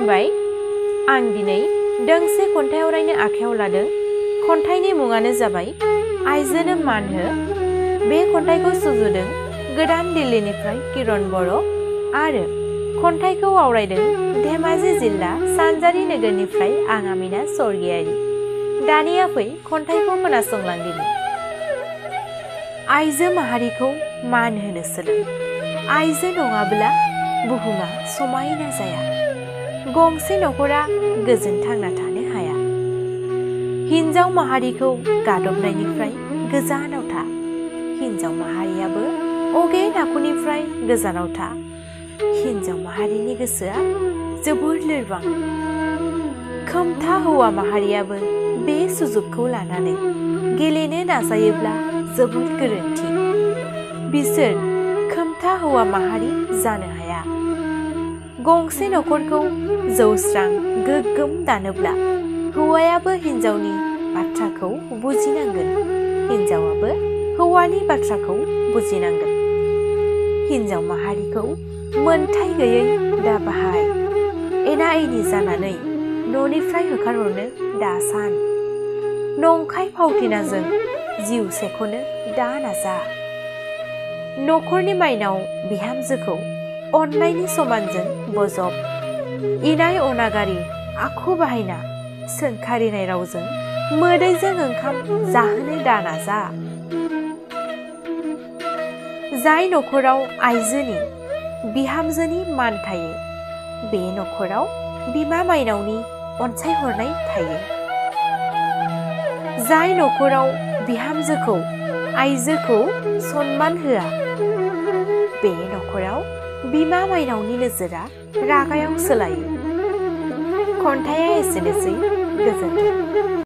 खुलुमबाय आं दिनै दोंसे खन्थाइ आवरायनो आखायाव लादों। खन्थाइनि मुङानो जाबाय आइजोनो मान हो। बे खन्थाइखौ सुजुदों गोदान दिल्लीनिफ्राय किरण बर' आरो खन्थाइखौ आवरायदों धेमाजि जिल्ला सानजारि नोगोरनिफ्राय आं आमिना स्वर्गियारि। दानिया फै खन्थाइखौ खोनासंलांदिनि। आइजो माहारिखौ मान होनो सोलों। आइजो नङाब्ला बुहुमा समायना जाया। गंसे नखरा गोजोन थांना थानो हाया। हिन्जाव माहारिखौ गादबनायनिफ्राय गोजानाव था। हिन्जाव माहारियाबो अगेन आखुनिफ्राय गोजानाव था। हिन्जाव माहारिनि गोसोआ जोबोर लोरबां। खोमथा हौवा माहारियाबो बे सुजुगखौ लानानै गेलेनो नाजायोब्ला जोबोर गोरोन्थि। बिसोर खोमथा हौवा माहारि जानो हाया। गंसे नखरखौ जौस्रां गोग्गोम दानोब्ला हौवायाबो हिन्जावनि बाथ्राखौ बुजिनांगोन। हिन्जावाबो हौवानि बाथ्राखौ बुजिनांगोन। हिन्जाव माहारिखौ मोनथाय गैयै दा बाहाय। एना एनि जानानै न'निफ्राय होखारहरनो दा सान। नंखाय फावथिनाजों जिउ सेख'नो दा नाजा। नखरनि माइनाव बिहामजोखौ अननायनि समानजों बजब। इनाय अनागारि आखु बाहायना सोंखारिनाय रावजों मोदैजों ओंखाम जाहोनो दा नाजा। जाय नखराव आइजोनि बिहामजोनि मान थायो बे नखराव बिमा माइनावनि अनसायहरनाय थायो। जाय नखराव बिहामजोखौ आइजोखौ सनमान होआ बे नखराव बिमा माइनावनि नोजोरा रागायाव सोलायो। खन्थाइया एसेनोसै। गोजोन्थों।